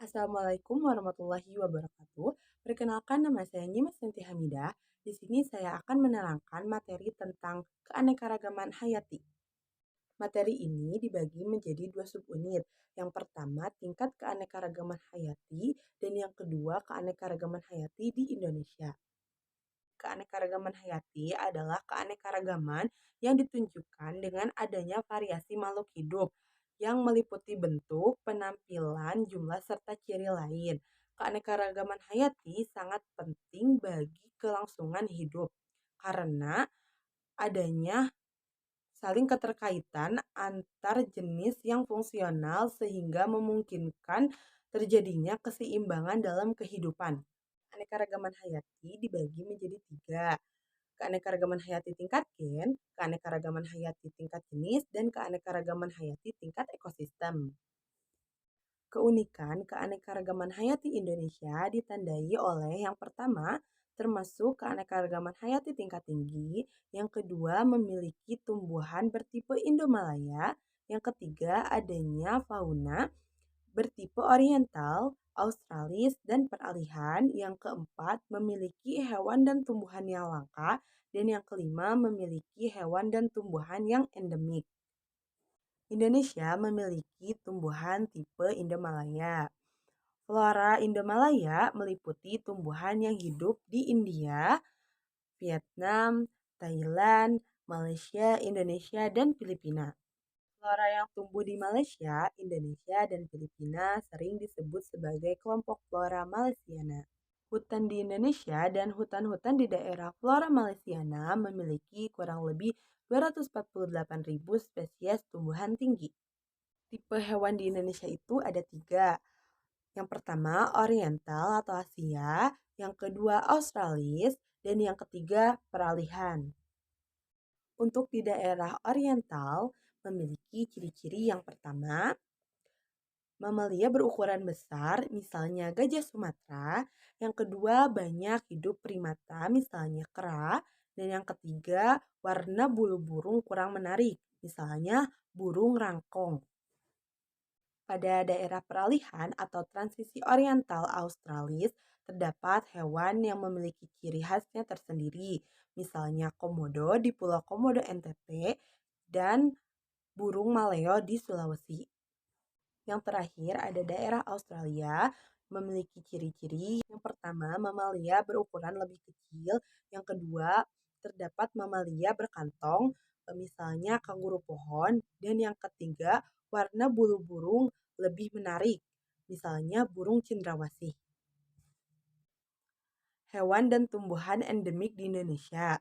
Assalamualaikum warahmatullahi wabarakatuh. Perkenalkan nama saya Nyimas Hamidah. Di sini saya akan menerangkan materi tentang keanekaragaman hayati. Materi ini dibagi menjadi dua subunit. Yang pertama tingkat keanekaragaman hayati dan yang kedua keanekaragaman hayati di Indonesia. Keanekaragaman hayati adalah keanekaragaman yang ditunjukkan dengan adanya variasi makhluk hidup yang meliputi bentuk, penampilan, jumlah, serta ciri lain. Keanekaragaman hayati sangat penting bagi kelangsungan hidup karena adanya saling keterkaitan antar jenis yang fungsional sehingga memungkinkan terjadinya keseimbangan dalam kehidupan. Keanekaragaman hayati dibagi menjadi tiga, keanekaragaman hayati tingkat gen, keanekaragaman hayati tingkat jenis, dan keanekaragaman hayati tingkat ekosistem. Keunikan keanekaragaman hayati Indonesia ditandai oleh yang pertama, termasuk keanekaragaman hayati tingkat tinggi, yang kedua memiliki tumbuhan bertipe Indomalaya, yang ketiga adanya fauna bertipe oriental, australis, dan peralihan, yang keempat memiliki hewan dan tumbuhan yang langka, dan yang kelima memiliki hewan dan tumbuhan yang endemik. Indonesia memiliki tumbuhan tipe Indomalaya. Flora Indomalaya meliputi tumbuhan yang hidup di India, Vietnam, Thailand, Malaysia, Indonesia, dan Filipina. Flora yang tumbuh di Malaysia, Indonesia, dan Filipina sering disebut sebagai kelompok flora malaysiana. Hutan di Indonesia dan hutan-hutan di daerah flora malaysiana memiliki kurang lebih 248.000 spesies tumbuhan tinggi. Tipe hewan di Indonesia itu ada tiga. Yang pertama oriental atau Asia, yang kedua australis, dan yang ketiga peralihan. Untuk di daerah oriental memiliki ciri-ciri yang pertama, mamalia berukuran besar, misalnya gajah Sumatera. Yang kedua, banyak hidup primata, misalnya kera. Dan yang ketiga, warna bulu burung kurang menarik, misalnya burung rangkong. Pada daerah peralihan atau transisi oriental Australis, terdapat hewan yang memiliki ciri khasnya tersendiri, misalnya komodo di Pulau Komodo NTT dan burung maleo di Sulawesi. Yang terakhir ada daerah Australia memiliki ciri-ciri. Yang pertama, mamalia berukuran lebih kecil. Yang kedua, terdapat mamalia berkantong, misalnya kanguru pohon. Dan yang ketiga, warna bulu burung lebih menarik, misalnya burung cendrawasih. Hewan dan tumbuhan endemik di Indonesia.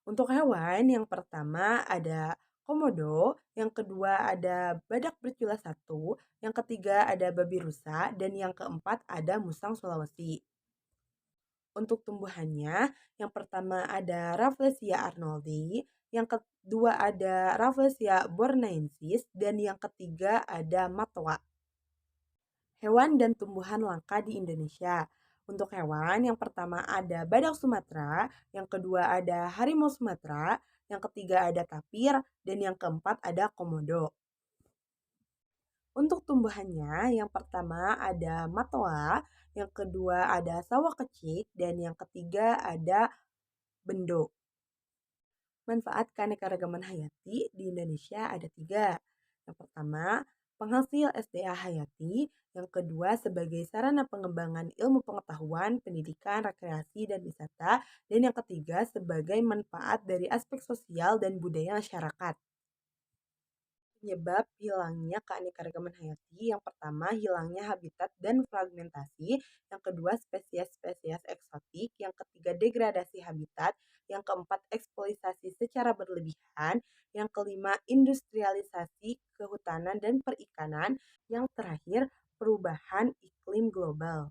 Untuk hewan, yang pertama ada komodo, yang kedua ada badak bercula satu, yang ketiga ada babi rusa, dan yang keempat ada musang Sulawesi. Untuk tumbuhannya, yang pertama ada Rafflesia arnoldi, yang kedua ada Rafflesia borneensis, dan yang ketiga ada matwa. Hewan dan tumbuhan langka di Indonesia. Untuk hewan, yang pertama ada badak Sumatera, yang kedua ada harimau Sumatera, yang ketiga ada tapir, dan yang keempat ada komodo. Untuk tumbuhannya, yang pertama ada matoa, yang kedua ada sawah kecik, dan yang ketiga ada bendo. Manfaat keanekaragaman hayati di Indonesia ada tiga. Yang pertama, penghasil SDA hayati. Yang kedua, sebagai sarana pengembangan ilmu pengetahuan, pendidikan, rekreasi, dan wisata. Dan yang ketiga, sebagai manfaat dari aspek sosial dan budaya masyarakat. Penyebab hilangnya keanekaragaman hayati, yang pertama hilangnya habitat dan fragmentasi, yang kedua spesies-spesies eksotik, yang ketiga degradasi habitat, yang keempat eksploitasi secara berlebihan, yang kelima industrialisasi kehutanan dan perikanan, yang terakhir perubahan iklim global.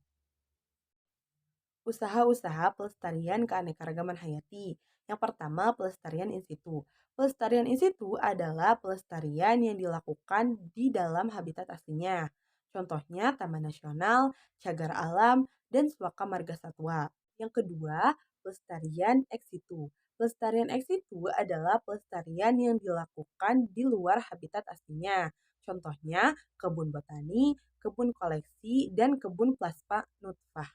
Usaha-usaha pelestarian keanekaragaman hayati. Yang pertama, pelestarian in situ. Pelestarian in situ adalah pelestarian yang dilakukan di dalam habitat aslinya. Contohnya Taman Nasional, Cagar Alam, dan Suaka Marga Satwa. Yang kedua, pelestarian ex situ. Pelestarian ex situ adalah pelestarian yang dilakukan di luar habitat aslinya. Contohnya kebun botani, kebun koleksi, dan kebun plasma nutfah.